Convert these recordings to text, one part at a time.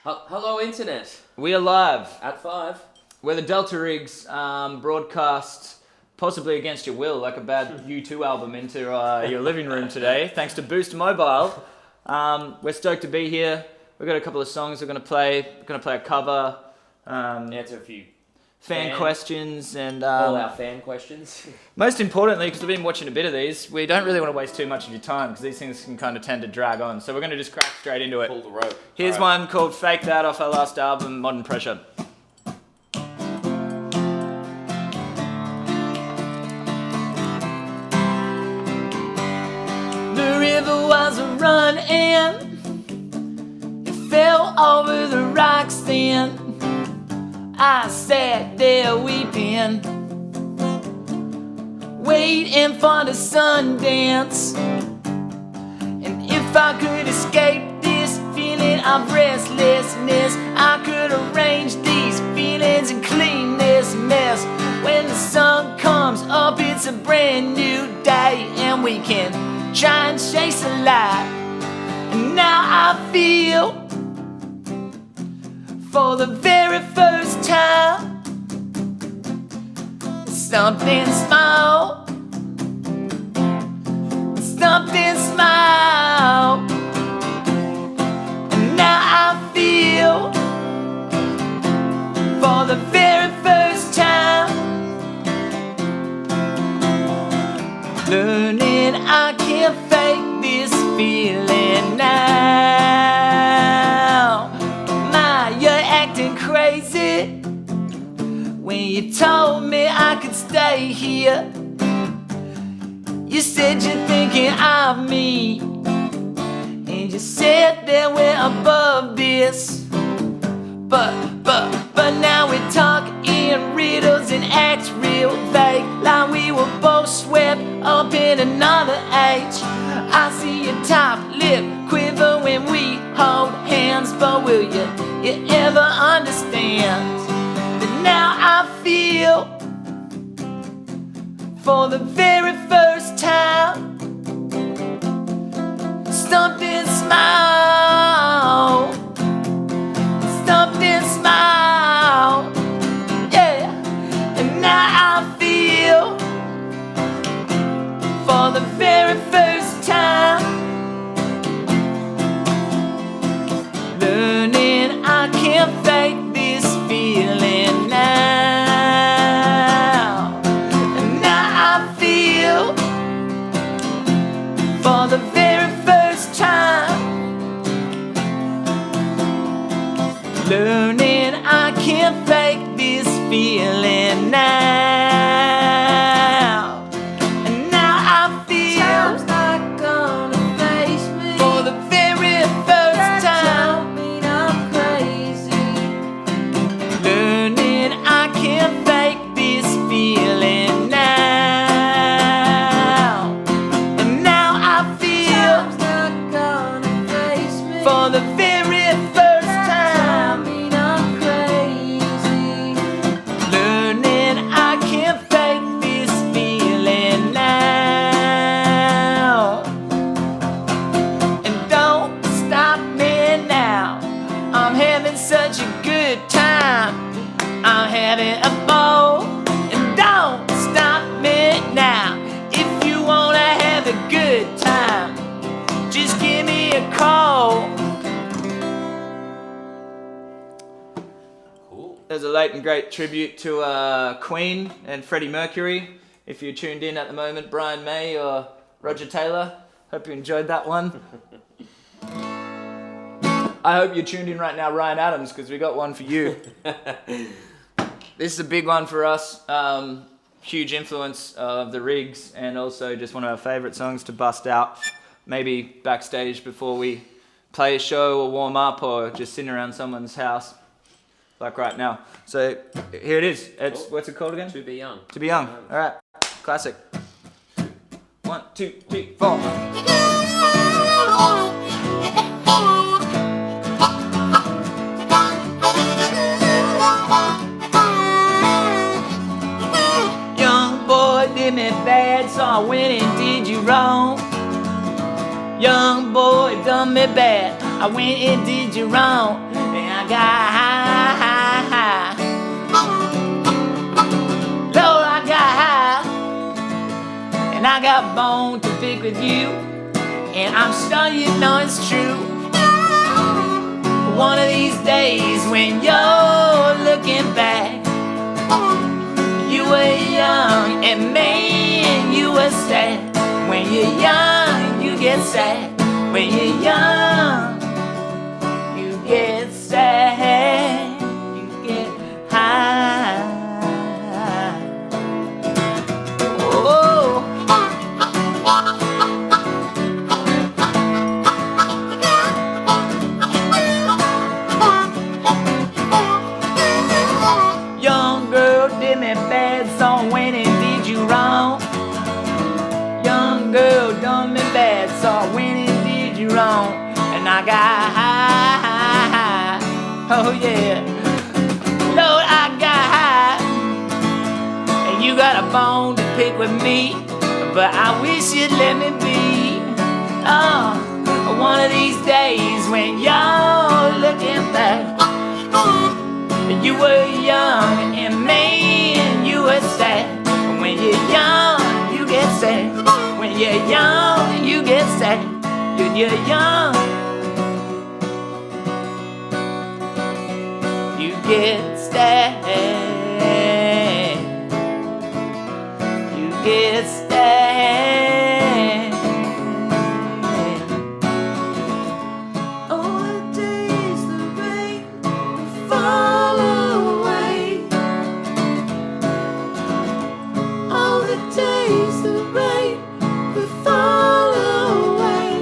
Hello, Internet. We are live. At 5. We're the Delta RIGGS, broadcast possibly against your will, like a bad U2 album, into your living room today, thanks to Boost Mobile. We're stoked to be here. We've got a couple of songs we're going to play. We're going to play a cover. Answer a few fan questions and all our fan questions. Most importantly, because we've been watching a bit of these, we don't really want to waste too much of your time because these things can kind of tend to drag on. So we're going to just crack straight into it. Pull the rope. Here's one called Fake That off our last album, Modern Pressure. The river was a run and it fell over the rocks then. I sat there weeping, waiting for the sun dance. And if I could escape this feeling of restlessness, I could arrange these feelings and clean this mess. When the sun comes up, it's a brand new day, and we can try and chase a light. And now I feel, for the very first time, something small, something small. And now I feel, for the very first time, learning I can't fake this feeling now. You're acting crazy when you told me I could stay here. You said you're thinking of me, and you said that we're above this. But now we talk in riddles and act real vague, like we were both swept up in another age. I see your top lip quiver when we hold hands, but will you ever understand that now I feel, for the very first time, something small, something small, yeah. And now I feel, for the very first time, learning I can't fake this feeling now. And now I feel, for the very first time, learning I can't fake this feeling now. And now I feel, time's not gonna face me, for the very first time. Learning I can't fake this feeling now. And now I feel, time's not gonna face me, for the very first time. I'm crazy. Learning I can't fake this feeling now. And don't stop me now, I'm having such a good time, I'm having a ball. And don't stop me now, if you wanna have a good time, just give me a call. Cool. There's a late and great tribute to Queen and Freddie Mercury. If you tuned in at the moment, Brian May or Roger Taylor, hope you enjoyed that one. I hope you're tuned in right now, Ryan Adams, because we got one for you. This is a big one for us. Huge influence of the RIGGS, and also just one of our favourite songs to bust out, maybe backstage before we play a show or warm up, or just sitting around someone's house, like right now. So here it is. It's Cool. What's it called again? To Be Young. To Be Young. All right, classic. 1, 2, 3, 4. Did me bad, so I went and did you wrong. Young boy done me bad, I went and did you wrong. And I got high. Lord, I got high. And I got bone to pick with you. And I'm sure you know it's true. One of these days when you're looking back, you were young and man, you were sad. When you're young, you get sad. When you're young, you get sad. You get high. Oh. Young girl did me bad, so when it did you wrong. Young girl done me bad, so when it did you wrong. And I got high, oh yeah. Lord, I got high. And you got a bone to pick with me, but I wish you'd let me be. Oh, one of these days when you're looking back, you were young and man, you were sad. When you're young, you get sad. When you're young, you get sad. When you're young, you get sad. You get sad. All the days the rain will fall away. All the days the rain will fall away.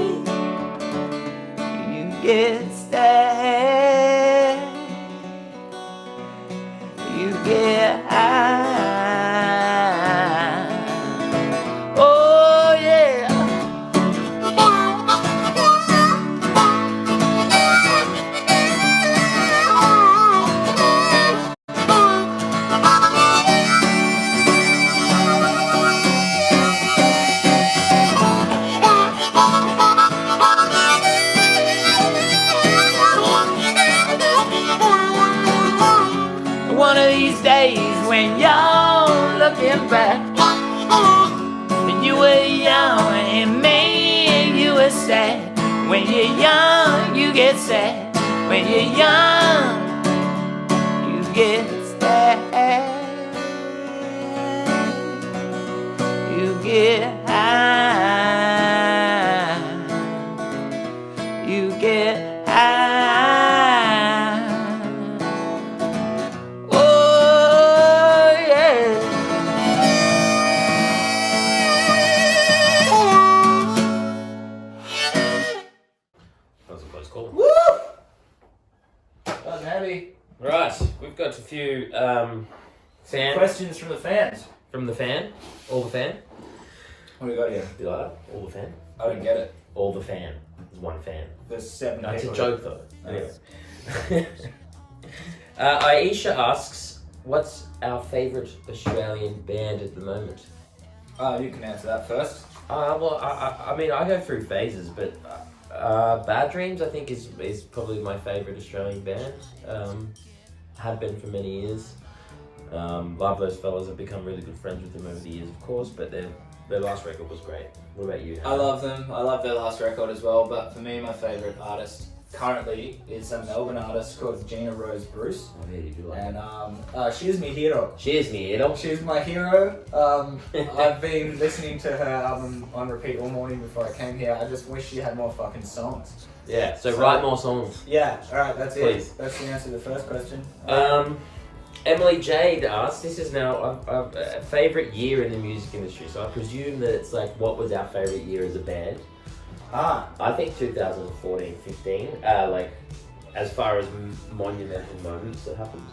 You get sad. You get high. Oh yeah. One of these days when you're looking back, when you were young and man, you were sad. When you're young, you get sad. When you're young, you get sad. You get high. You get high. Right, we've got a few fan Questions from the fans. from the fan. All the fan. What do we got here? Do you like that? All the fan. I don't get it. All the fan. There's one fan. There's 7 No, it's a people. joke though. Anyway. Aisha asks, "What's our favourite Australian band at the moment?" You can answer that first. Well, I mean, I go through phases, but Bad Dreams, I think, is probably my favourite Australian band. Have been for many years. Love those fellas. I've become really good friends with them over the years, of course, but their last record was great. What about you? I love them. I love their last record as well, but for me, my favourite artist currently is a Melbourne artist called Gina Rose Bruce. Oh, yeah, you do like And that. she's my hero. Cheers, me hero. She's my hero. I've been listening to her album on repeat all morning before I came here. I just wish she had more fucking songs. Yeah, so write more songs. Yeah, alright, that's Please. it. That's the answer to the first question. Emily Jade asks, this is now a favourite year in the music industry, so I presume that it's like, what was our favourite year as a band? I think 2014-15, like, as far as monumental moments that happened.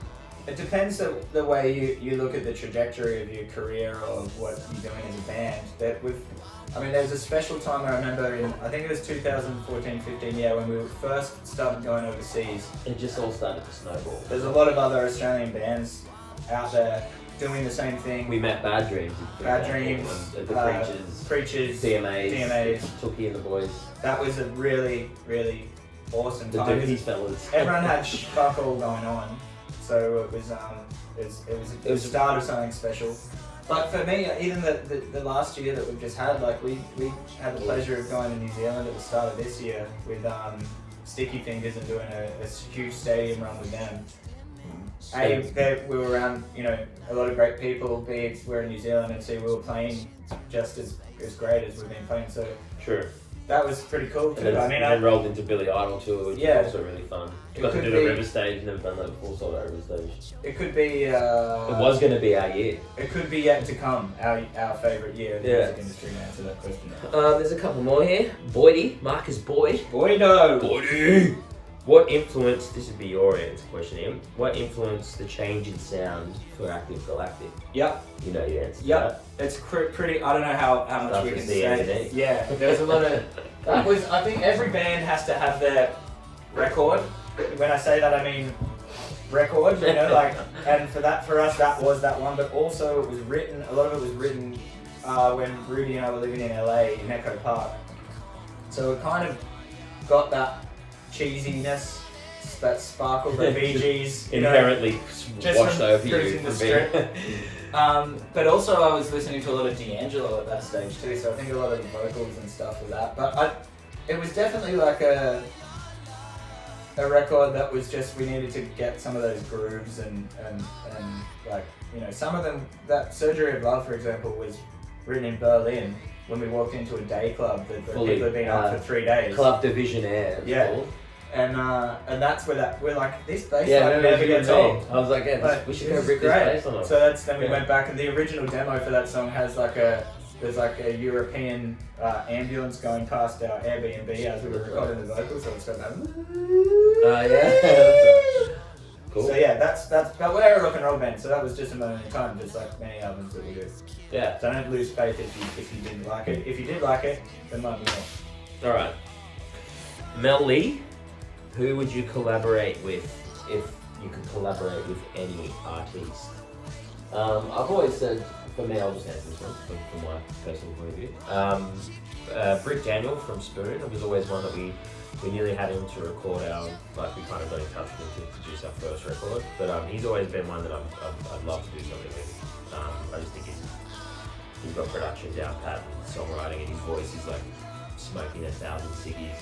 It depends the way you look at the trajectory of your career or what you're doing as a band. There was a special time I remember I think it was 2014-15, yeah, when we first started going overseas. It just all started to snowball. There's a lot of other Australian bands out there doing the same thing. We met Bad Dreams. Bad Dreams, the Preachers, Preachers, DMAs, DMAs. Tookie and the boys. That was a really, really awesome The time. Doohies fellas. Everyone had fuck all going on, so it was the start of something special. But for me, even the last year that we've just had, like we had the pleasure of going to New Zealand at the start of this year with Sticky Fingers and doing a huge stadium run with them. We were around, a lot of great people. B, we're in New Zealand, and C, we were playing just as great as we've been playing. So Sure. that was pretty cool too. And then rolled into Billy Idol too, which was also really fun. Got to do the River stage, never done that before, so that River stage. It could be. It was going to be our year. It could be yet to come, our favourite year in the music industry, to answer that question. There's a couple more here. Boydie, Marcus Boyd. Boydie! What influenced, this would be your answer question, Ian. What influenced the change in sound for Active Galactic? Yep. You know your answer. Yep. It's pretty, I don't know how much we can say. Underneath. Yeah, there's a lot of, I think every band has to have their record. When I say that, I mean record, and for us that was that one, but also it was written, a lot of it was written when Rudy and I were living in LA in Echo Park. So it kind of got that cheesiness, that sparkle, the Bee Gees, inherently just washed over you cruising the strip. But also I was listening to a lot of D'Angelo at that stage too, so I think a lot of the vocals and stuff with that. But it was definitely like a record that was just, we needed to get some of those grooves and like, some of them, that Surgery of Love, for example, was written in Berlin when we walked into a day club that people had been up for 3 days. Club Division Air. Yeah. And that's where we're like, this bass line never gets old. I was like, we should go rip this bass on. So then we went back, and the original demo for that song has there's a European ambulance going past our Airbnb as we were recording the vocals, so it's got that. Yeah. Cool. So yeah, but we're a rock and roll band, so that was just a moment in time, just like many albums that we do. Yeah. So don't lose faith if you didn't like it. If you did like it, there might be more. All right. Mel Lee, who would you collaborate with if you could collaborate with any artist? I've always said, for me, I'll just answer this one from my personal point of view. Britt Daniel from Spoon, it was always one that we nearly had him to record we kind of got in touch with him to produce our first record. But he's always been one that I'd love to do something with. I just think he's got production down pat, songwriting, and his voice is like smoking 1,000 ciggies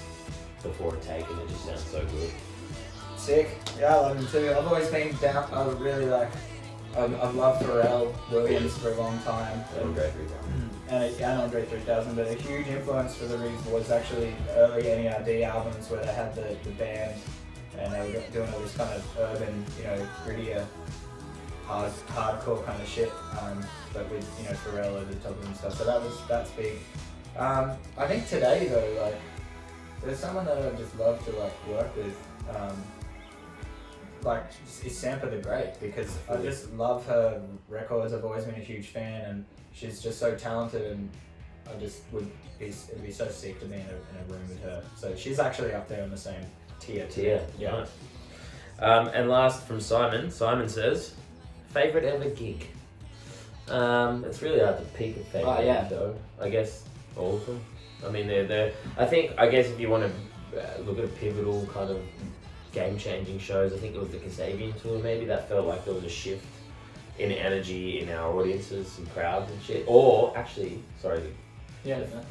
before a take, and it just sounds so good. Sick. Yeah, I love him too. I've always been down. I really like. I've loved Pharrell Williams for a long time. Andre 3000. And Andre 3000, but a huge influence for the RIGGS was actually early NERD albums where they had the band and they were doing all this kind of urban, grittier, hardcore kind of shit, but with Pharrell over the top of and stuff. So that's big. I think today though, there's someone that I just love to work with. Is Sampa the Great, because I just love her records. I've always been a huge fan, and she's just so talented, and I just it'd be so sick to be in a room with her. So she's actually up there on the same tier. Yeah. Nice. And last from Simon. Simon says, favorite ever gig. It's really hard to pick a favorite gig though. I guess all of them. I mean, I guess if you want to look at a pivotal kind of game-changing shows, I think it was the Kasabian tour maybe, that felt like there was a shift in energy in our audiences and crowds and shit. Or, actually,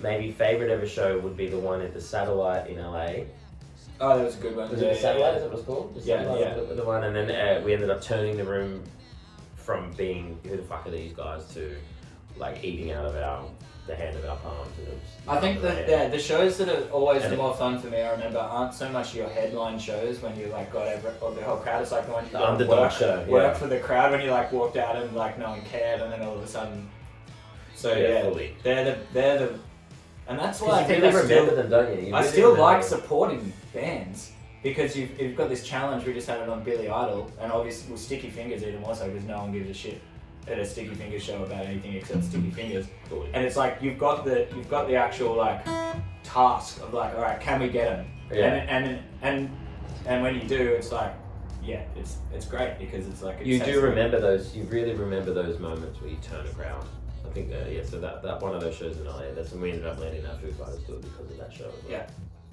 maybe favourite ever show would be the one at the Satellite in LA. Oh, that was a good one. Was it the Satellite, is that what it was called? Yeah. The one, and then we ended up turning the room from being, who the fuck are these guys, to eating out of the hand of our palms. I think that the shows that are always the more fun for me, I remember, aren't so much your headline shows when you got the whole crowd. It's like the one you got to work for the crowd when you walked out and no one cared, and then all of a sudden. So fully. they're the, and that's why I think really remember them, don't you? I still like supporting bands because you've got this challenge. We just had it on Billy Idol, and obviously with Sticky Fingers even more so because no one gives a shit at a Sticky Fingers show about anything except Sticky Fingers. And it's you've got the actual task of all right, can we get them? Yeah. And when you do, it's it's great because it's you do remember those. You really remember those moments where you turn a crowd. I think so that one of those shows in LA, that's when we ended up landing our Foo Fighters tour because of that show as well. Yeah.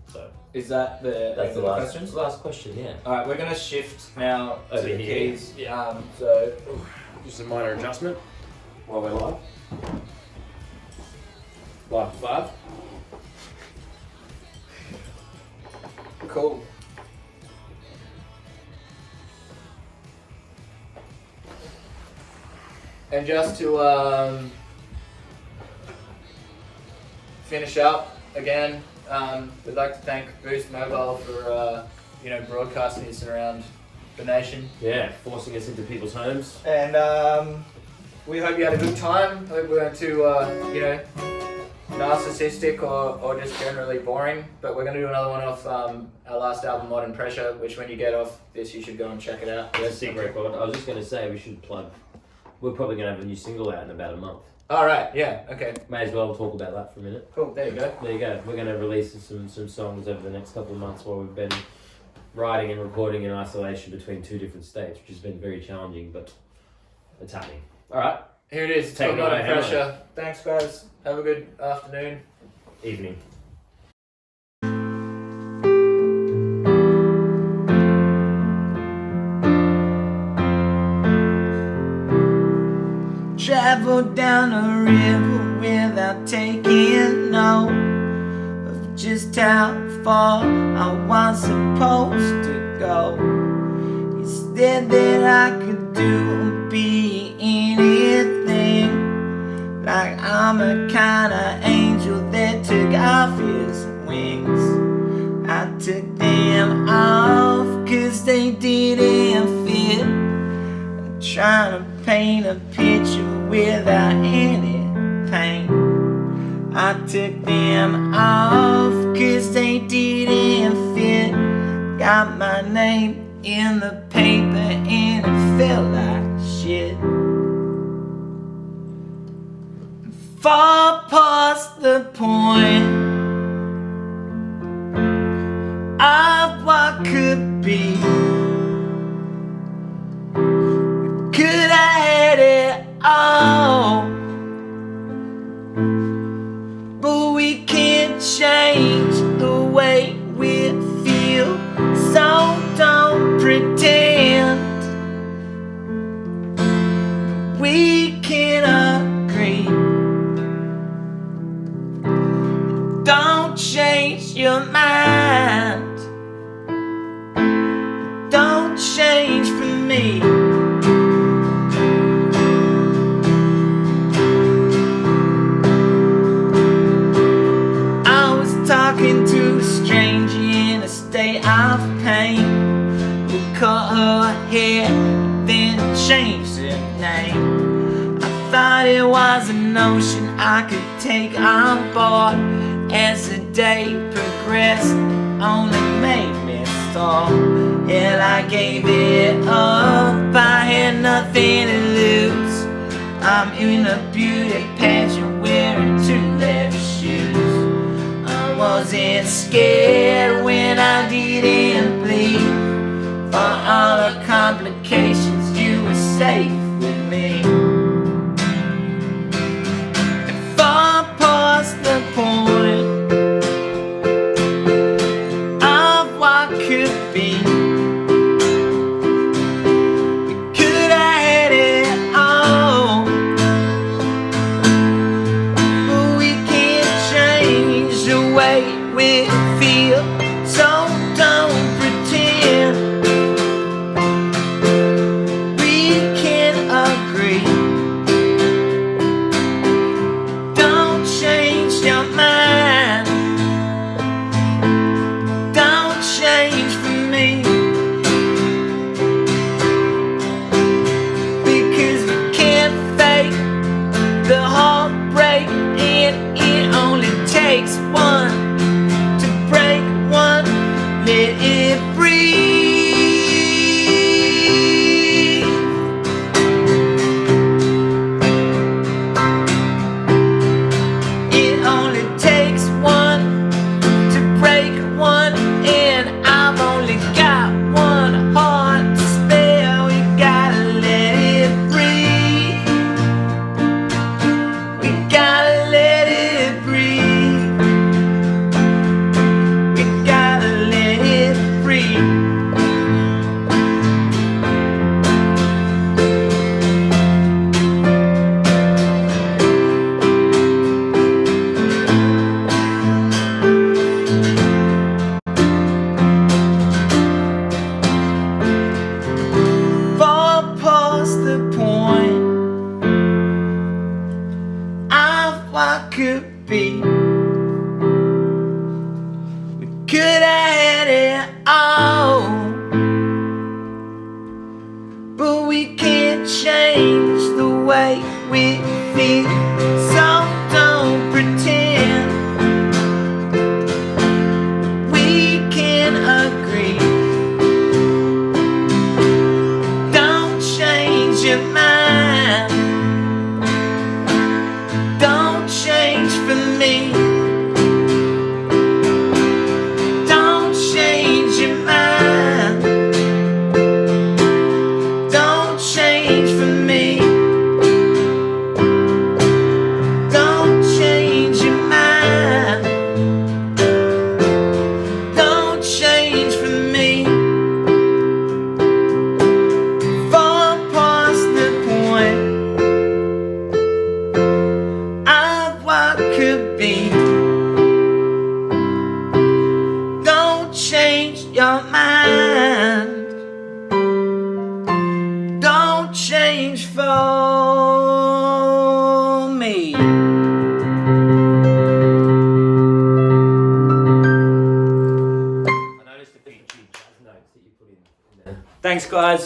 So Is that that's the questions? last question. Yeah. All right, we're gonna shift now to Over the here. keys. So Just a minor adjustment while we're live. Live for 5. cool. And just to finish up again, we'd like to thank Boost Mobile for broadcasting this around the nation. Yeah, forcing us into people's homes. And we hope you had a good time. Hope we weren't too narcissistic or just generally boring. But we're going to do another one off our last album, Modern Pressure, which when you get off this, you should go and check it out. Yeah, sick record. I was just going to say we should plug. We're probably going to have a new single out in about a month. All right. Yeah. Okay. May as well talk about that for a minute. Cool. There you go. There you go. We're going to release some songs over the next couple of months while we've been writing and recording in isolation between 2 different states, which has been very challenging, but it's happening. All right. Here it is. Take it Modern away, Pressure. Thanks, guys. Have a good afternoon. Evening. Travel down a river without taking note of just how far I was supposed to go. You said that I could do or be anything, like I'm a kind of angel that took off his wings. I took them off 'cause they didn't fit. I'm trying to paint a picture without any pain. I took them off 'cause they didn't fit. Got my name in the paper and it felt like shit. Far past the point of what could be. Could I had it all, but we can't change the way we feel, so don't pretend we can agree. Don't change your mind, don't change for me. Talking to a stranger in a state of pain, who cut her hair, then changed her name. I thought it was a notion I could take on board. As the day progressed, it only made me stall. And I gave it up, I had nothing to lose. I'm in a beauty pageant wearing 2 leather shoes. Wasn't scared when I didn't bleed. For all the complications, you were safe with me. And far past the point of what could be. We could have had it all, but we can't change the way we feel. could be. We could have had it all, but we can't change the way we feel. So don't pretend we can agree. Don't change your mind. Don't change for me. Don't change your mind. Don't change for me. Don't change your mind. Don't change for me. Far past the point of what could be. Don't change your mind. Don't change for me. I noticed a few jazz notes that you put in there. Thanks, guys.